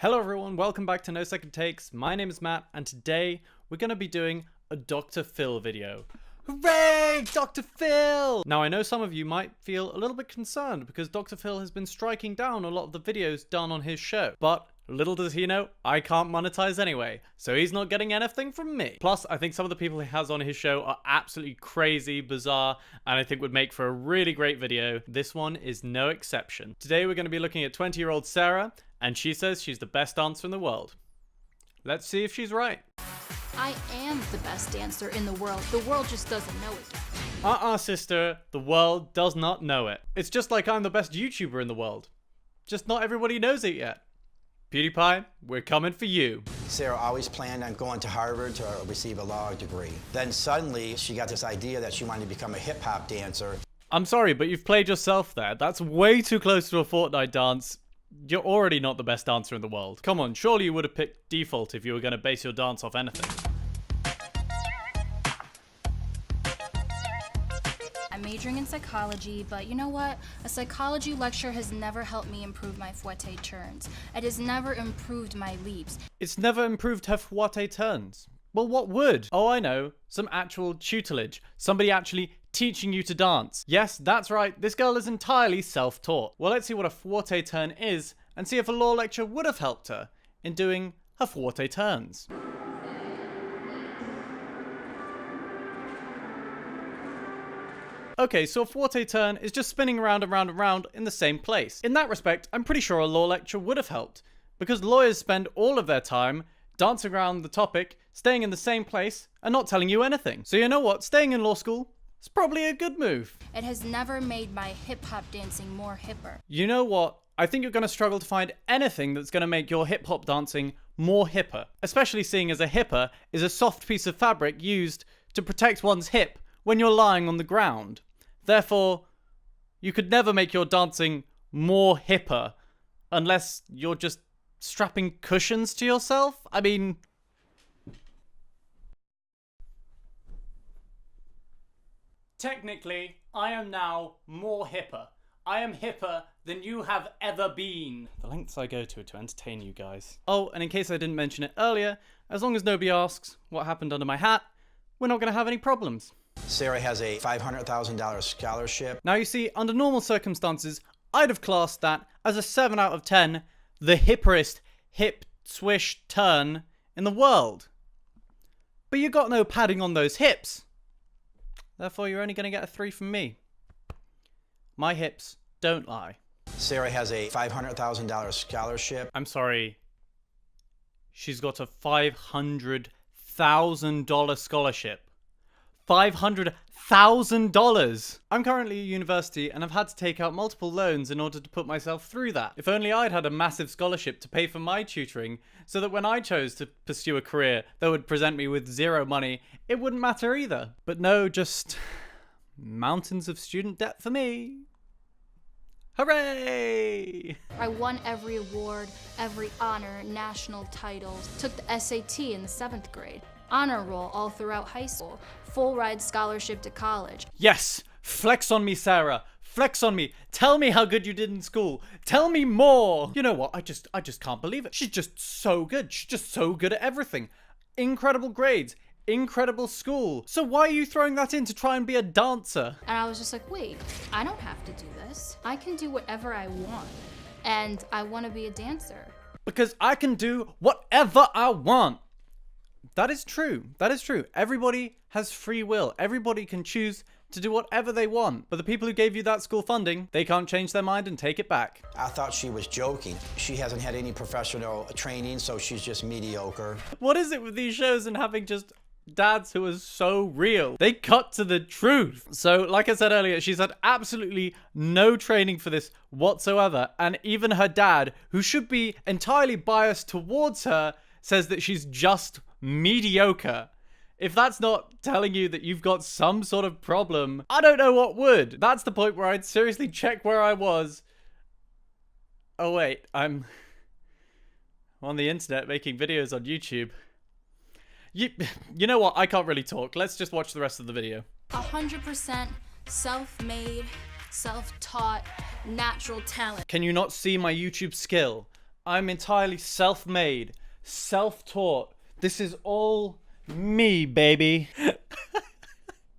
Hello everyone, welcome back to No Second Takes. My name is Matt, and today we're going to be doing a Dr. Phil video. Hooray! Dr. Phil! Now I know some of you might feel a little bit concerned because Dr. Phil has been striking down a lot of the videos done on his show. But little does he know, I can't monetize anyway, so he's not getting anything from me. Plus, I think some of the people he has on his show are absolutely crazy, bizarre, and I think would make for a really great video. This one is no exception. Today we're going to be looking at 20-year-old Sarah, and she says she's the best dancer in the world. Let's see if she's right. I am the best dancer in the world. The world just doesn't know it. Sister, the world does not know it. It's just like I'm the best YouTuber in the world. Just not everybody knows it yet. PewDiePie, we're coming for you. Sarah always planned on going to Harvard to receive a law degree. Then suddenly she got this idea that she wanted to become a hip-hop dancer. I'm sorry, but you've played yourself there. That's way too close to a Fortnite dance. You're already not the best dancer in the world. Come on, surely you would have picked default if you were going to base your dance off anything. I'm majoring in psychology, but you know what? A psychology lecture has never helped me improve my fouette turns. It has never improved my leaps. It's never improved her fouette turns. Well, what would? Oh, I know. Some actual tutelage. Somebody actually teaching you to dance. Yes, that's right. This girl is entirely self-taught. Well, let's see what a fouette turn is and see if a law lecture would have helped her in doing her fouette turns. Okay, so a fouette turn is just spinning around and round and round in the same place. In that respect, I'm pretty sure a law lecture would have helped, because lawyers spend all of their time dancing around the topic, staying in the same place, and not telling you anything. So you know what? Staying in law school is probably a good move. It has never made my hip-hop dancing more hipper. You know what? I think you're going to struggle to find anything that's going to make your hip-hop dancing more hipper, especially seeing as a hipper is a soft piece of fabric used to protect one's hip when you're lying on the ground. Therefore, you could never make your dancing more hipper unless you're just strapping cushions to yourself. I mean, technically, I am now more hipper. I am hipper than you have ever been. The lengths I go to entertain you guys. Oh, and in case I didn't mention it earlier, as long as nobody asks what happened under my hat, we're not going to have any problems. Sarah has a $500,000 scholarship. Now you see, under normal circumstances, I'd have classed that as a 7 out of 10, the hipperest hip swish turn in the world. But you got no padding on those hips. Therefore, you're only going to get a 3 from me. My hips don't lie. Sarah has a $500,000 scholarship. I'm sorry. She's got a $500,000 scholarship. $500,000! I'm currently at university and I've had to take out multiple loans in order to put myself through that. If only I'd had a massive scholarship to pay for my tutoring, so that when I chose to pursue a career that would present me with zero money, it wouldn't matter either. But no, just mountains of student debt for me. Hooray! I won every award, every honor, national titles, took the SAT in the 7th grade. Honor roll all throughout high school, full ride scholarship to college. Yes! Flex on me, Sarah! Flex on me! Tell me how good you did in school! Tell me more! You know what? I just can't believe it. She's just so good. She's just so good at everything. Incredible grades. Incredible school. So why are you throwing that in to try and be a dancer? And I was just like, wait, I don't have to do this. I can do whatever I want. And I want to be a dancer. Because I can do whatever I want. That is true. That is true. Everybody has free will. Everybody can choose to do whatever they want. But the people who gave you that school funding, they can't change their mind and take it back. I thought she was joking. She hasn't had any professional training, so she's just mediocre. What is it with these shows and having just dads who are so real? They cut to the truth. So, like I said earlier, she's had absolutely no training for this whatsoever. And even her dad, who should be entirely biased towards her, says that she's just mediocre. If that's not telling you that you've got some sort of problem, I don't know what would. That's the point where I'd seriously check where I was. Oh wait, I'm on the internet making videos on YouTube. You know what? I can't really talk. Let's just watch the rest of the video. 100% self-made, self-taught, natural talent. Can you not see my YouTube skill? I'm entirely self-made, self-taught. This is all me, baby.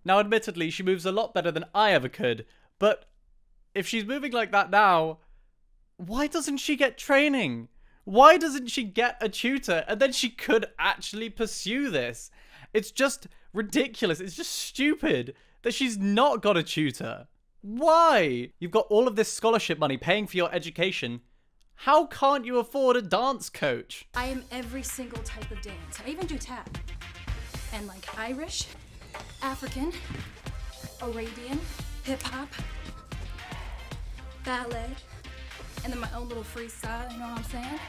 Now, admittedly, she moves a lot better than I ever could, but if she's moving like that now, why doesn't she get training? Why doesn't she get a tutor? And then she could actually pursue this. It's just ridiculous. It's just stupid that she's not got a tutor. Why? You've got all of this scholarship money paying for your education. How can't you afford a dance coach? I am every single type of dance. I even do tap. And like Irish, African, Arabian, hip hop, ballet, and then my own little freestyle, you know what I'm saying?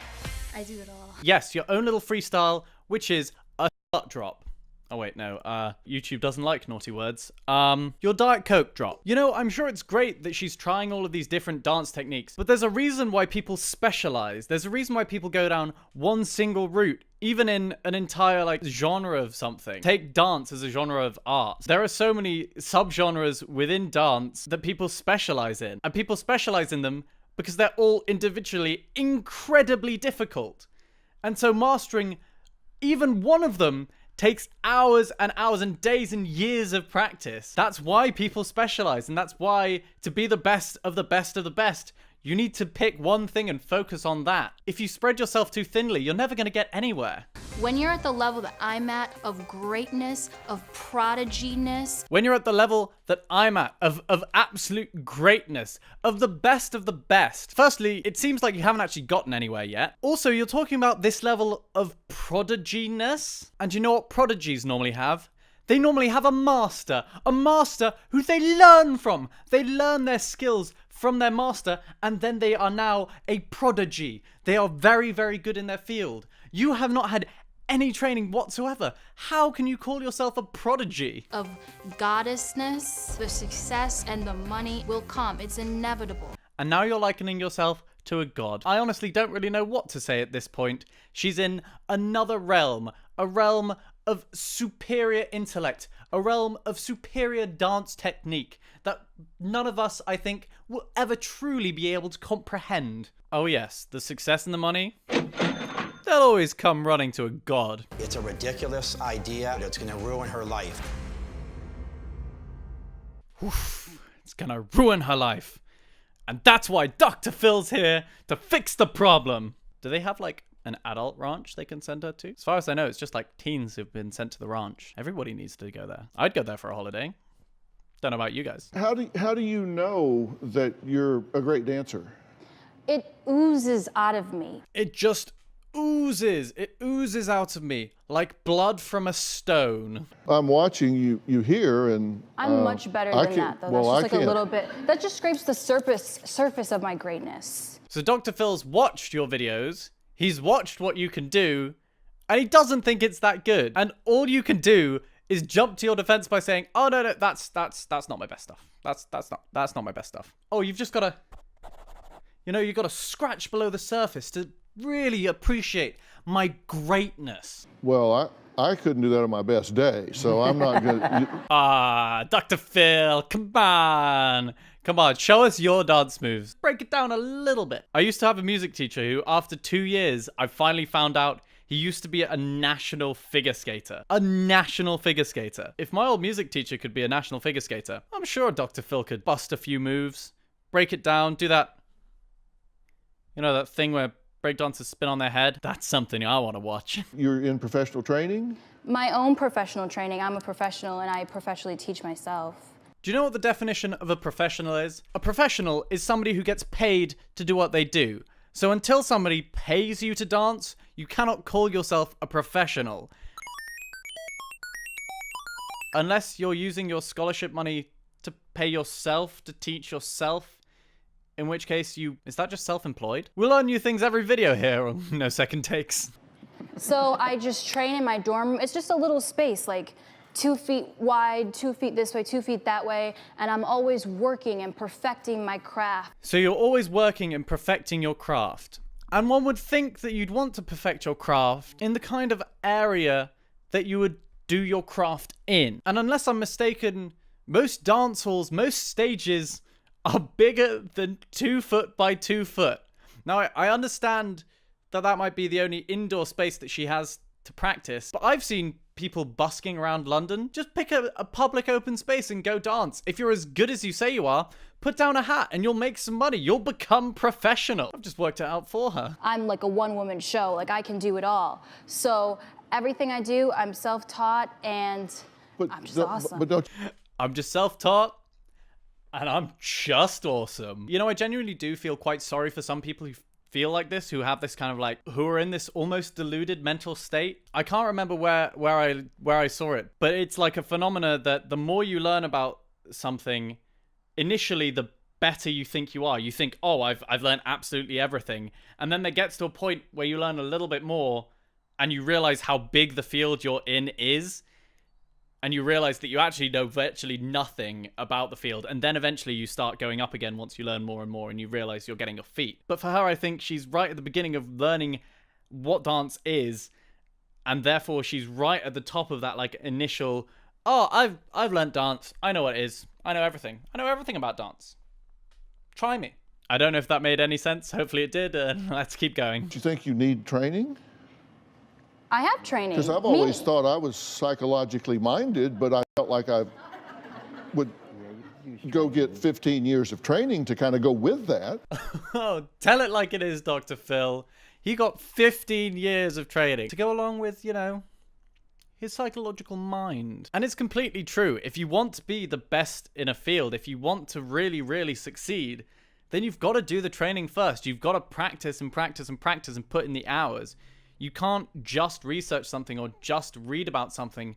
I do it all. Yes, your own little freestyle, which is a butt drop. Oh wait, no, YouTube doesn't like naughty words. Your Diet Coke drop. You know, I'm sure it's great that she's trying all of these different dance techniques, but there's a reason why people specialize. There's a reason why people go down one single route, even in an entire, like, genre of something. Take dance as a genre of art. There are so many subgenres within dance that people specialize in, and people specialize in them because they're all individually incredibly difficult. And so mastering even one of them takes hours and hours and days and years of practice. That's why people specialize, and that's why, to be the best of the best of the best, you need to pick one thing and focus on that. If you spread yourself too thinly, you're never gonna get anywhere. When you're at the level that I'm at of greatness, of prodigyness, When you're at the level that I'm at, of absolute greatness, of the best, firstly, it seems like you haven't actually gotten anywhere yet. Also, you're talking about this level of prodigyness, and you know what prodigies normally have? They normally have a master who they learn from. They learn their skills from their master, and then they are now a prodigy. They are very, very good in their field. You have not had any training whatsoever. How can you call yourself a prodigy? of goddessness, the success and the money will come. It's inevitable. And now you're likening yourself to a god. I honestly don't really know what to say at this point. She's in another realm, a realm of superior intellect, a realm of superior dance technique that none of us, I think, will ever truly be able to comprehend. Oh yes, the success and the money, they'll always come running to a god. It's a ridiculous idea. It's going to ruin her life. It's gonna ruin her life. And that's why Dr. Phil's here to fix the problem. Do they have, like, an adult ranch they can send her to? As far as I know, it's just like teens who've been sent to the ranch. Everybody needs to go there. I'd go there for a holiday. Don't know about you guys. How do you know that you're a great dancer? It oozes out of me. It just oozes. It oozes out of me like blood from a stone. I'm watching you here, and I'm much better I than can't- that, though. well, That's I just like a can't. little bit. That just scrapes the surface of my greatness. So Dr. Phil's watched your videos. He's watched what you can do, and he doesn't think it's that good. And all you can do is jump to your defense by saying, "Oh no, that's not my best stuff. That's not my best stuff." Oh, you've just got to, you've got to scratch below the surface to really appreciate my greatness. well, I couldn't do that on my best day, so I'm not gonna. Dr. Phil, come on. Come on, show us your dance moves. Break it down a little bit. I used to have a music teacher who, after 2 years, I finally found out he used to be a national figure skater. A national figure skater. If my old music teacher could be a national figure skater, I'm sure Dr. Phil could bust a few moves, break it down, do that, that thing where breakdancers spin on their head. That's something I want to watch. You're in professional training. My own professional training. I'm a professional, and I professionally teach myself. Do you know what the definition of a professional is? A professional is somebody who gets paid to do what they do. So until somebody pays you to dance, you cannot call yourself a professional. Unless you're using your scholarship money to pay yourself, to teach yourself, in which case is that just self-employed? We learn new things every video here on No Second Takes. So I just train in my dorm room. It's just a little space, like 2 feet wide, 2 feet this way, 2 feet that way, and I'm always working and perfecting my craft. So you're always working and perfecting your craft. And one would think that you'd want to perfect your craft in the kind of area that you would do your craft in. And unless I'm mistaken, most dance halls, most stages are bigger than 2 foot by 2 foot. Now, I understand that might be the only indoor space that she has to practice. But I've seen people busking around London. Just pick a public open space and go dance. If you're as good as you say you are, put down a hat and you'll make some money. You'll become professional. I've just worked it out for her. I'm like a one-woman show. Like, I can do it all. So everything I do, I'm self-taught, and I'm just awesome. But don't I'm just self-taught, and I'm just awesome. You know, I genuinely do feel quite sorry for some people who feel like this, who have this kind of like, who are in this almost deluded mental state. I can't remember where I saw it, but it's like a phenomena that the more you learn about something, initially the better you think you are. You think, oh, I've learned absolutely everything. And then there gets to a point where you learn a little bit more and you realize how big the field you're in is. And you realize that you actually know virtually nothing about the field. And then eventually you start going up again once you learn more and more and you realize you're getting your feet. But for her, I think she's right at the beginning of learning what dance is. And therefore she's right at the top of that like initial, oh, I've learned dance. I know what it is. I know everything. I know everything about dance. Try me. I don't know if that made any sense. Hopefully it did. Let's keep going. you think you need training? I have training. Because I've always thought I was psychologically minded, but I felt like I would go get 15 years of training to kind of go with that. Oh, tell it like it is, Dr. Phil. He got 15 years of training to go along with, you know, his psychological mind. And it's completely true. If you want to be the best in a field, if you want to really, really succeed, then you've got to do the training first. You've got to practice and practice and practice and put in the hours. You can't just research something or just read about something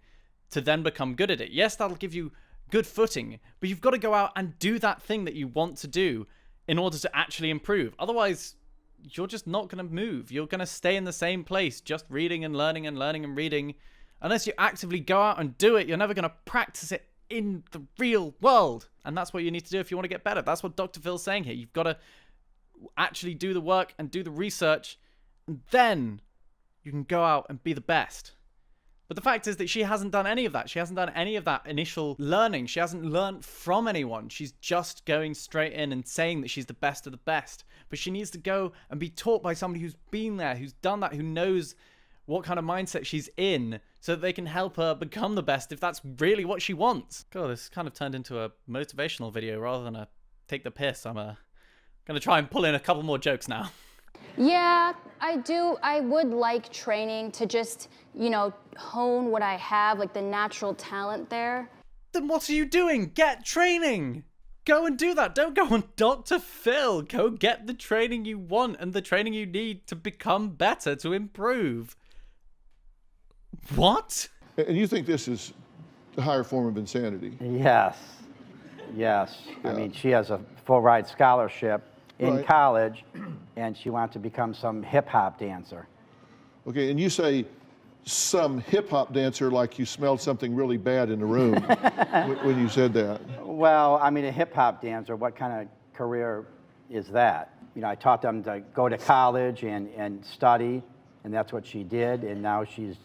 to then become good at it. Yes, that'll give you good footing, but you've got to go out and do that thing that you want to do in order to actually improve. Otherwise, you're just not going to move. You're going to stay in the same place, just reading and learning and learning and reading. Unless you actively go out and do it, you're never going to practice it in the real world. And that's what you need to do if you want to get better. That's what Dr. Phil's saying here. You've got to actually do the work and do the research, and then you can go out and be the best. But the fact is that she hasn't done any of that. She hasn't done any of that initial learning. She hasn't learned from anyone. She's just going straight in and saying that she's the best of the best. But she needs to go and be taught by somebody who's been there, who's done that, who knows what kind of mindset she's in, so that they can help her become the best if that's really what she wants. God, this kind of turned into a motivational video rather than a take the piss. I'm going to try and pull in a couple more jokes now. Yeah, I do. I would like training to just, you know, hone what I have, like the natural talent there. Then what are you doing? Get training! Go and do that. Don't go on Dr. Phil. Go get the training you want and the training you need to become better, to improve. What? And you think this is the higher form of insanity? Yes. Yes. I mean, she has a full ride scholarship in Right. college, and she wants to become some hip hop dancer. Okay, and you say some hip hop dancer like you smelled something really bad in the room when you said that. Well, I mean, a hip hop dancer, what kind of career is that? You know, I taught them to go to college and study, and that's what she did, and now she's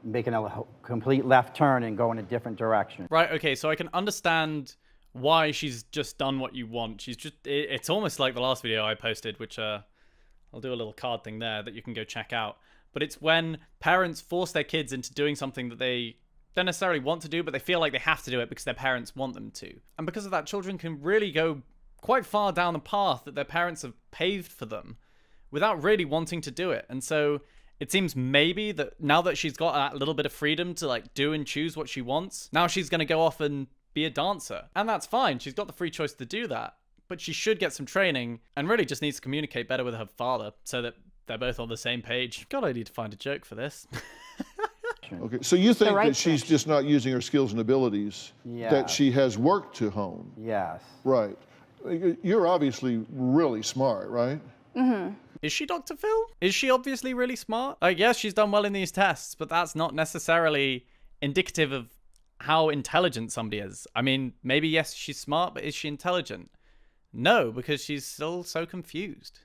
making a complete left turn and going a different direction. Right, okay, so I can understand why she's just done what you want. She's just, it's almost like the last video I posted, which I'll do a little card thing there that you can go check out. But it's when parents force their kids into doing something that they don't necessarily want to do, but they feel like they have to do it because their parents want them to. And because of that, children can really go quite far down the path that their parents have paved for them without really wanting to do it. And so it seems maybe that now that she's got that little bit of freedom to like do and choose what she wants, now she's going to go off and be a dancer. And that's fine. She's got the free choice to do that. But she should get some training and really just needs to communicate better with her father so that they're both on the same page. God, I need to find a joke for this. Okay, so you think right that she's just not using her skills and abilities that she has worked to hone? Yes. Right. You're obviously really smart, right? Is she Dr. Phil? Is she obviously really smart? Like, yes, she's done well in these tests, but that's not necessarily indicative of how intelligent somebody is. I mean, maybe, yes, she's smart, but is she intelligent? No, because she's still so confused.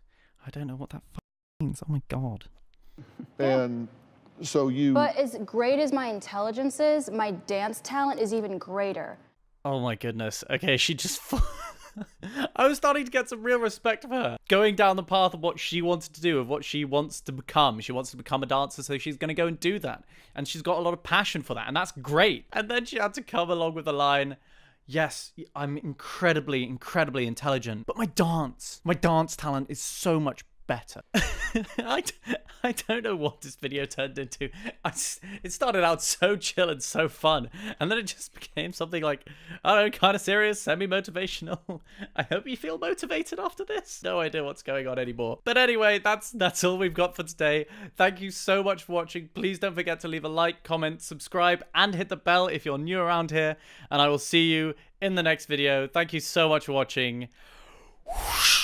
I don't know what that means. Oh my God. And so you... But as great as my intelligence is, my dance talent is even greater. Oh my goodness. Okay, she just... I was starting to get some real respect for her. Going down the path of what she wanted to do, of what she wants to become. She wants to become a dancer, so she's going to go and do that. And she's got a lot of passion for that, and that's great. And then she had to come along with the line, yes, I'm incredibly, incredibly intelligent, but my dance talent is so much better. I don't know what this video turned into. It started out so chill and so fun, and then it just became something like, I don't know, kind of serious, semi-motivational. I hope you feel motivated after this. No idea what's going on anymore. But anyway, that's all we've got for today. Thank you so much for watching. Please don't forget to leave a like, comment, subscribe, and hit the bell if you're new around here, and I will see you in the next video. Thank you so much for watching. Whoosh.